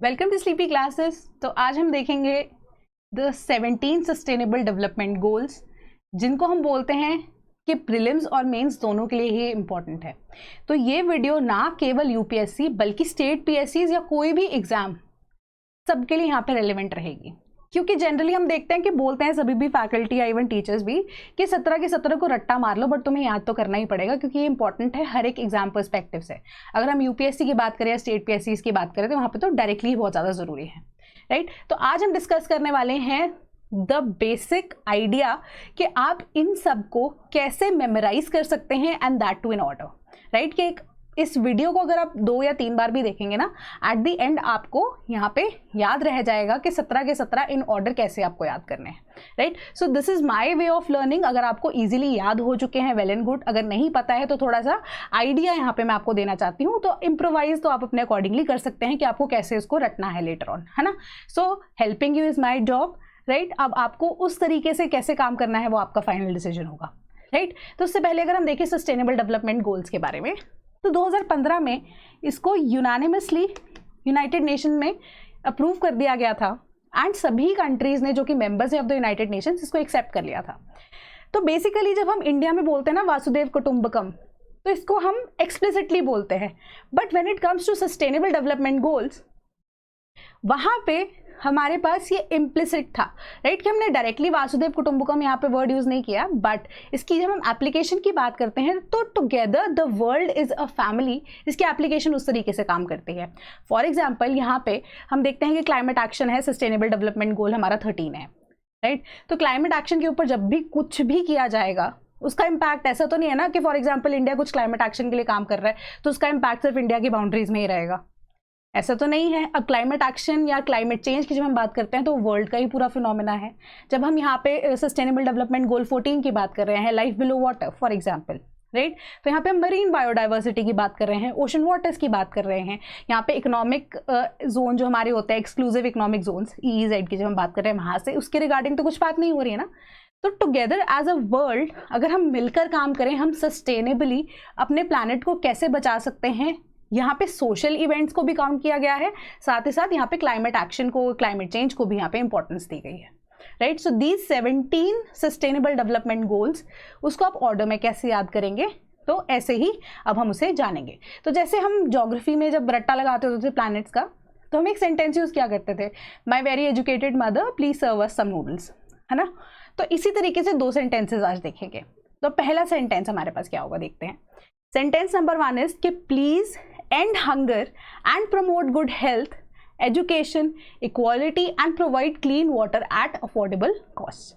Welcome to sleepy classes. तो आज हम देखेंगे द 17 सस्टेनेबल डेवलपमेंट गोल्स, जिनको हम बोलते हैं कि प्रीलिम्स और मेंस दोनों के लिए ही इम्पॉर्टेंट है। तो ये वीडियो ना केवल यूपीएससी बल्कि स्टेट पीएससीज या कोई भी एग्जाम सबके लिए यहाँ पे रेलिवेंट रहेगी, क्योंकि जनरली हम देखते हैं कि बोलते हैं सभी भी फैकल्टी या इवन टीचर्स भी कि 17 के 17 को रट्टा मार लो, बट तुम्हें याद तो करना ही पड़ेगा क्योंकि ये इंपॉर्टेंट है हर एक एग्जाम पर्सपेक्टिव से। अगर हम यूपीएससी की बात करें या स्टेट पीएससी की बात करें तो वहाँ पे तो डायरेक्टली बहुत ज़्यादा ज़रूरी है, राइट। तो आज हम डिस्कस करने वाले हैं द बेसिक आइडिया कि आप इन सब को कैसे मेमोराइज कर सकते हैं and that too in order, right. कि इस वीडियो को अगर आप 2 या 3 बार भी देखेंगे ना, एट द एंड आपको यहाँ पे याद रह जाएगा कि 17 के 17 इन ऑर्डर कैसे आपको याद करने हैं, right. So this is my way of learning. अगर आपको इजीली याद हो चुके हैं वेल एंड गुड, अगर नहीं पता है तो थोड़ा सा आइडिया यहाँ पे मैं आपको देना चाहती हूँ। तो इम्प्रोवाइज तो आप अपने अकॉर्डिंगली कर सकते हैं कि आपको कैसे इसको रटना है लेटर ऑन, है ना। So helping you is my job, right. अब आपको उस तरीके से कैसे काम करना है वो आपका फाइनल डिसीजन होगा, राइट। तो उससे पहले अगर हम देखें सस्टेनेबल डेवलपमेंट गोल्स के बारे में, तो 2015 में इसको यूनानिमसली यूनाइटेड नेशन में अप्रूव कर दिया गया था एंड सभी कंट्रीज ने जो कि मेंबर्स हैं ऑफ द यूनाइटेड नेशंस इसको एक्सेप्ट कर लिया था। तो बेसिकली जब हम इंडिया में बोलते हैं ना वासुदेव कुटुंबकम, तो इसको हम एक्सप्लिसिटली बोलते हैं, but when it comes to sustainable development goals वहाँ पे हमारे पास ये इम्प्लिसिट था, राइट। कि हमने डायरेक्टली वासुदेव कुटुंबकम यहाँ पे वर्ड यूज नहीं किया, बट इसकी जब हम एप्लीकेशन की बात करते हैं तो together the world is a family, इसकी एप्लीकेशन उस तरीके से काम करती है। फॉर एग्जाम्पल यहाँ पे हम देखते हैं कि क्लाइमेट एक्शन है, सस्टेनेबल डेवलपमेंट गोल हमारा 13 है, राइट। तो क्लाइमेट एक्शन के ऊपर जब भी कुछ भी किया जाएगा उसका इम्पैक्ट ऐसा तो नहीं है ना कि फॉर एग्जाम्पल इंडिया कुछ क्लाइमेट एक्शन के लिए काम कर रहा है तो उसका इम्पैक्ट सिर्फ इंडिया की बाउंड्रीज में ही रहेगा, ऐसा तो नहीं है। अब क्लाइमेट एक्शन या क्लाइमेट चेंज की जब हम बात करते हैं तो वर्ल्ड का ही पूरा फिनोमेना है। जब हम यहाँ पे सस्टेनेबल डेवलपमेंट गोल 14 की बात कर रहे हैं, life below water for example, right. तो यहाँ पे हम मरीन बायोडाइवर्सिटी की बात कर रहे हैं, ओशन वाटर्स की बात कर रहे हैं, यहाँ पे इकोनॉमिक जोन जो हमारे होते हैं एक्सक्लूसिव इकोनॉमिक जोन्स EEZ की जब हम बात कर रहे हैं वहाँ से, उसके रिगार्डिंग तो कुछ बात नहीं हो रही है ना। तो टुगेदर एज अ वर्ल्ड अगर हम मिलकर काम करें, हम सस्टेनेबली अपने प्लानट को कैसे बचा सकते हैं, यहाँ पे सोशल इवेंट्स को भी काउंट किया गया है, साथ ही साथ यहाँ पे क्लाइमेट एक्शन को, क्लाइमेट चेंज को भी यहाँ पे इंपॉर्टेंस दी गई है, right. So these 17 sustainable development goals, उसको आप ऑर्डर में कैसे याद करेंगे, तो ऐसे ही अब हम उसे जानेंगे। तो जैसे हम ज्योग्राफी में जब रट्टा लगाते होते थे प्लैनेट्स का, तो हम एक सेंटेंस यूज किया करते थे, my very educated mother please serve us some noodles, है ना। तो इसी तरीके से 2 सेंटेंसेज आज देखेंगे। तो पहला सेंटेंस हमारे पास क्या होगा देखते हैं। सेंटेंस नंबर 1 इज कि please end hunger and promote good health, education, equality and provide clean water at affordable cost।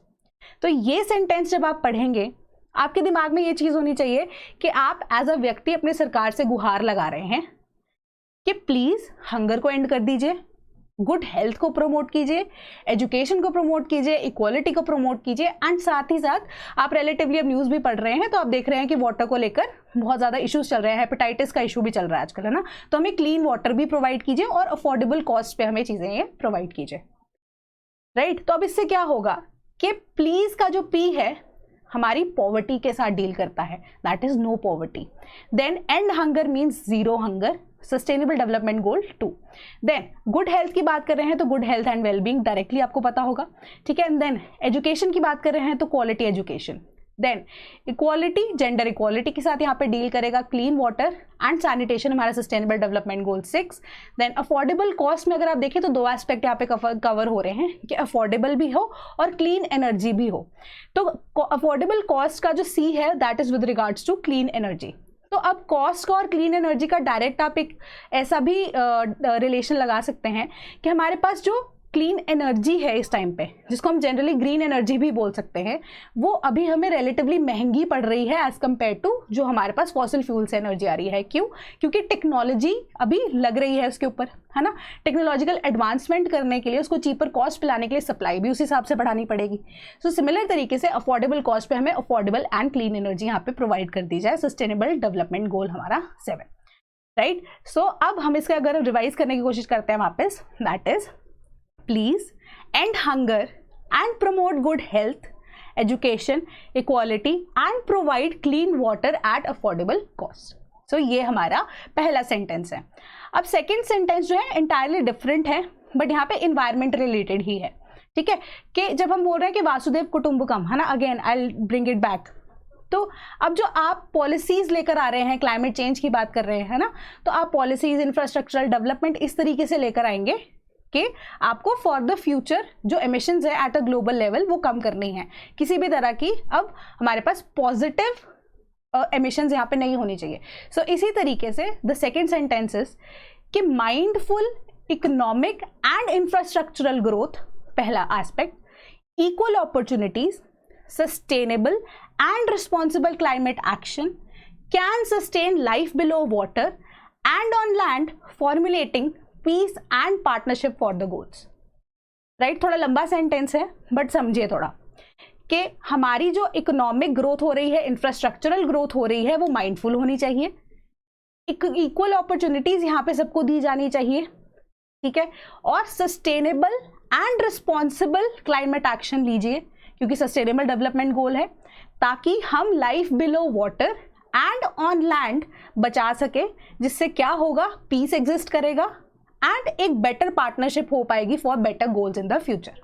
तो ये सेंटेंस जब आप पढ़ेंगे आपके दिमाग में ये चीज़ होनी चाहिए कि आप एज अ व्यक्ति अपने सरकार से गुहार लगा रहे हैं कि प्लीज़ हंगर को एंड कर दीजिए, गुड हेल्थ को प्रमोट कीजिए, एजुकेशन को प्रमोट कीजिए, इक्वालिटी को प्रमोट कीजिए, एंड साथ ही साथ आप रिलेटिवली अब न्यूज़ भी पढ़ रहे हैं तो आप देख रहे हैं कि वाटर को लेकर बहुत ज़्यादा इश्यूज चल रहे हैं, हेपेटाइटिस का इशू भी चल रहा है आजकल, है ना। तो हमें क्लीन वाटर भी प्रोवाइड कीजिए और अफोर्डेबल कॉस्ट पे हमें चीज़ें ये प्रोवाइड कीजिए, राइट। तो अब इससे क्या होगा कि प्लीज़ का जो पी है हमारी पॉवर्टी के साथ डील करता है, that is no poverty. Then and hunger means zero hunger, sustainable development goal 2। Then good health की बात कर रहे हैं तो good health and wellbeing directly आपको पता होगा, ठीक है। एंड देन एजुकेशन की बात कर रहे हैं तो quality education. Then equality, gender equality के साथ यहाँ पे डील करेगा क्लीन वाटर एंड सैनिटेशन, हमारा sustainable development goal 6। Then affordable cost में अगर आप देखें तो 2 एस्पेक्ट यहाँ पे कवर हो रहे हैं कि अफोर्डेबल भी हो और क्लीन एनर्जी भी हो। तो अफोर्डेबल कॉस्ट का जो C है that is with regards to clean energy. तो अब कॉस्ट का और क्लीन एनर्जी का डायरेक्ट आप एक ऐसा भी रिलेशन लगा सकते हैं कि हमारे पास जो क्लीन एनर्जी है इस टाइम पे, जिसको हम जनरली ग्रीन एनर्जी भी बोल सकते हैं, वो अभी हमें रिलेटिवली महंगी पड़ रही है एज कम्पेयर टू जो हमारे पास फॉसिल फ्यूल से एनर्जी आ रही है। क्यों? क्योंकि टेक्नोलॉजी अभी लग रही है उसके ऊपर, है ना। टेक्नोलॉजिकल एडवांसमेंट करने के लिए, उसको चीपर कॉस्ट पे लाने के लिए सप्लाई भी उस हिसाब से बढ़ानी पड़ेगी। सो सिमिलर तरीके से अफोर्डेबल कॉस्ट पे हमें अफोर्डेबल एंड क्लीन एनर्जी यहाँ पे प्रोवाइड कर दी जाए, सस्टेनेबल डेवलपमेंट गोल हमारा 7, राइट। सो अब हम इसका अगर रिवाइज करने की कोशिश करते हैं वापस, that is please end hunger and promote good health, education, equality and provide clean water at affordable cost। सो ये हमारा पहला सेंटेंस है। अब सेकेंड सेंटेंस जो है इंटायरली डिफरेंट है, बट यहाँ पे इन्वायरमेंट रिलेटेड ही है, ठीक है, कि जब हम बोल रहे हैं कि वासुदेव कुटुंबकम, है ना, again I bring it back, तो अब जो आप पॉलिसीज लेकर आ रहे हैं, क्लाइमेट चेंज की बात कर रहे हैं, है ना, तो आप पॉलिसीज, इंफ्रास्ट्रक्चरल डेवलपमेंट इस तरीके से लेकर आएंगे कि आपको फॉर द फ्यूचर जो एमिशंस है एट अ ग्लोबल लेवल वो कम करनी है, किसी भी तरह की अब हमारे पास पॉजिटिव एमिशंस यहाँ पे नहीं होनी चाहिए। सो इसी तरीके से द सेकेंड सेंटेंस इज कि mindful economic and infrastructural growth, पहला aspect, equal opportunities, sustainable and responsible climate action can sustain life below water and on land, formulating peace and partnership for the goals. Right, थोड़ा लंबा sentence है but समझिए थोड़ा कि हमारी जो economic growth हो रही है, इंफ्रास्ट्रक्चरल ग्रोथ हो रही है, वो माइंडफुल होनी चाहिए, इक्वल अपॉर्चुनिटीज यहाँ पे सबको दी जानी चाहिए, ठीक है, और sustainable and responsible climate action लीजिए, क्योंकि सस्टेनेबल डेवलपमेंट गोल है, ताकि हम life below water and on land बचा सके, जिससे क्या होगा, पीस एग्जिस्ट करेगा एंड एक बेटर पार्टनरशिप हो पाएगी for better goals in the future.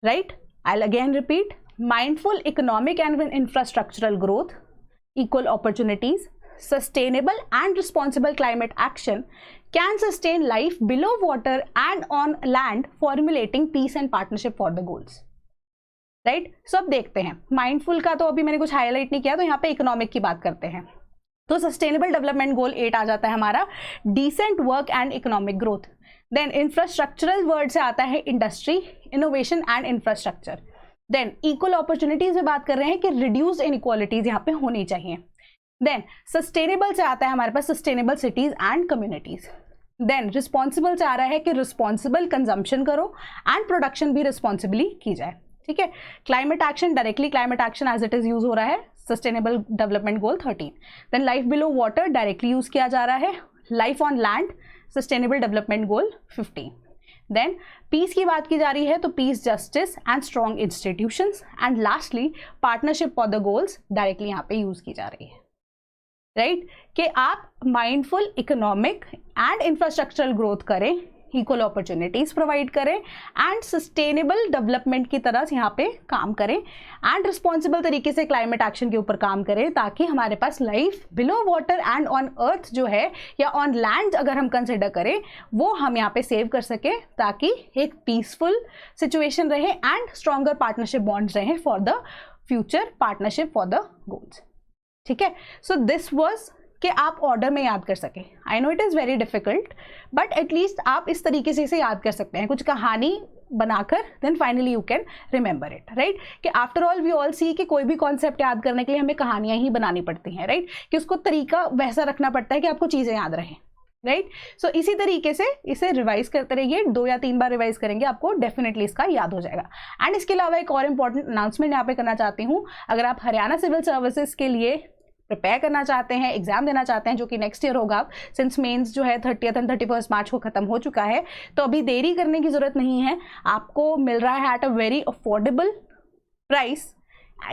Right, I again repeat, mindful economic and infrastructural growth, equal opportunities, sustainable and responsible climate action can sustain life below water and on land, formulating peace and partnership for the goals. Right, so अब देखते हैं mindful का, तो अभी मैंने कुछ highlight नहीं किया, तो यहाँ पे इकोनॉमिक की बात करते हैं। तो सस्टेनेबल डेवलपमेंट गोल 8 आ जाता है हमारा, decent work and economic growth. Then infrastructural word से आता है industry, innovation and infrastructure. Then equal opportunities में बात कर रहे हैं कि रिड्यूस इनइक्वालिटीज यहाँ पे होनी चाहिए। देन सस्टेनेबल से आता है हमारे पास sustainable cities and communities. Then responsible से आ रहा है कि रिस्पॉन्सिबल कंजम्पशन करो एंड प्रोडक्शन भी रिस्पॉन्सिबली की जाए, ठीक है। Climate action, directly climate action as it is use हो रहा है, sustainable development goal 13। Then life below water directly use किया जा रहा है, life on land sustainable development goal 15। Then peace की बात की जा रही है, तो piece, justice and strong institutions, and lastly partnership for the goals directly यहाँ पे यूज की जा रही है। राइट, कि आप mindful economic and infrastructural growth करें, इक्वल अपॉर्चुनिटीज प्रोवाइड करें एंड सस्टेनेबल डेवलपमेंट की तरह यहाँ पे काम करें एंड रिस्पॉन्सिबल तरीके से क्लाइमेट एक्शन के ऊपर काम करें, ताकि हमारे पास life below water and on earth जो है, या ऑन लैंड अगर हम कंसिडर करें, वो हम यहाँ पे सेव कर सके, ताकि एक पीसफुल सिचुएशन रहे एंड स्ट्रॉन्गर पार्टनरशिप बॉन्ड्स रहे for the future partnership for the goals. ठीक है, सो दिस वाज कि आप ऑर्डर में याद कर सके। I know it is very difficult, but at least आप इस तरीके से इसे याद कर सकते हैं, कुछ कहानी बनाकर, then finally you can remember it. Right, कि after all we all see कि कोई भी कॉन्सेप्ट याद करने के लिए हमें कहानियां ही बनानी पड़ती हैं। राइट, कि उसको तरीका वैसा रखना पड़ता है कि आपको चीज़ें याद रहें। राइट, सो इसी तरीके से इसे रिवाइज करते रहिए, 2 या 3 बार रिवाइज करेंगे, आपको डेफिनेटली इसका याद हो जाएगा। एंड इसके अलावा एक और इंपॉर्टेंट अनाउंसमेंट यहाँ पे करना चाहती हूँ, अगर आप हरियाणा सिविल सर्विसेज के लिए प्रिपेयर करना चाहते हैं, एग्जाम देना चाहते हैं, जो कि नेक्स्ट ईयर होगा, सिंस मेंस जो है 30 एंड 31 मार्च को खत्म हो चुका है, तो अभी देरी करने की जरूरत नहीं है। आपको मिल रहा है at a very affordable price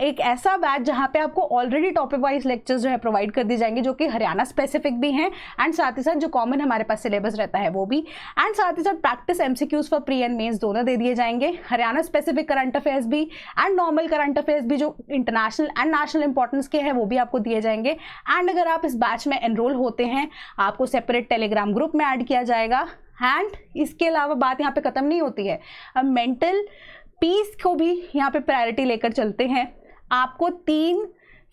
एक ऐसा बैच जहां पे आपको ऑलरेडी टॉपिक वाइज लेक्चर्स जो है प्रोवाइड कर दी जाएंगे, जो कि हरियाणा स्पेसिफिक भी हैं, एंड साथ ही साथ जो कॉमन हमारे पास सिलेबस रहता है वो भी, एंड साथ ही साथ practice MCQs for pre and mains दोनों दे दिए जाएंगे, हरियाणा स्पेसिफिक करंट अफेयर्स भी एंड नॉर्मल करंट अफेयर्स भी जो इंटरनेशनल एंड नेशनल इंपॉर्टेंस के हैं वो भी आपको दिए जाएंगे। एंड अगर आप इस बैच में एनरोल होते हैं, आपको सेपरेट टेलीग्राम ग्रुप में ऐड किया जाएगा। एंड इसके अलावा बात यहाँ पे खत्म नहीं होती है, अब मेंटल पीस को भी यहाँ पे प्रायोरिटी लेकर चलते हैं। आपको 3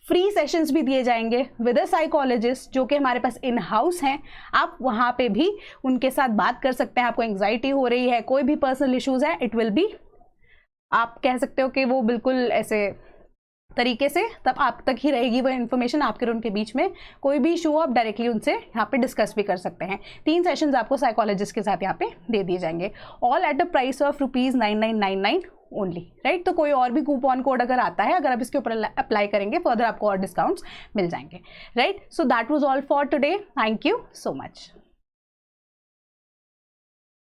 फ्री सेशंस भी दिए जाएंगे विद अ साइकोलॉजिस्ट, जो कि हमारे पास इन हाउस हैं। आप वहाँ पे भी उनके साथ बात कर सकते हैं। आपको एंग्जाइटी हो रही है, कोई भी पर्सनल इश्यूज है, इट विल बी, आप कह सकते हो कि वो बिल्कुल ऐसे तरीके से तब आप तक ही रहेगी वो इन्फॉर्मेशन। आपके और उनके बीच में कोई भी इशू हो, आप डायरेक्टली उनसे यहाँ पे डिस्कस भी कर सकते हैं। 3 सेशंस आपको साइकोलॉजिस्ट के साथ यहाँ पे दे दिए जाएंगे, all at the price of ₹9999 only. Right, तो कोई और भी कूपन कोड अगर आता है, अगर आप इसके ऊपर अप्लाई करेंगे, फर्दर आपको और डिस्काउंट्स मिल जाएंगे। Right, so that was all for today, thank you so much.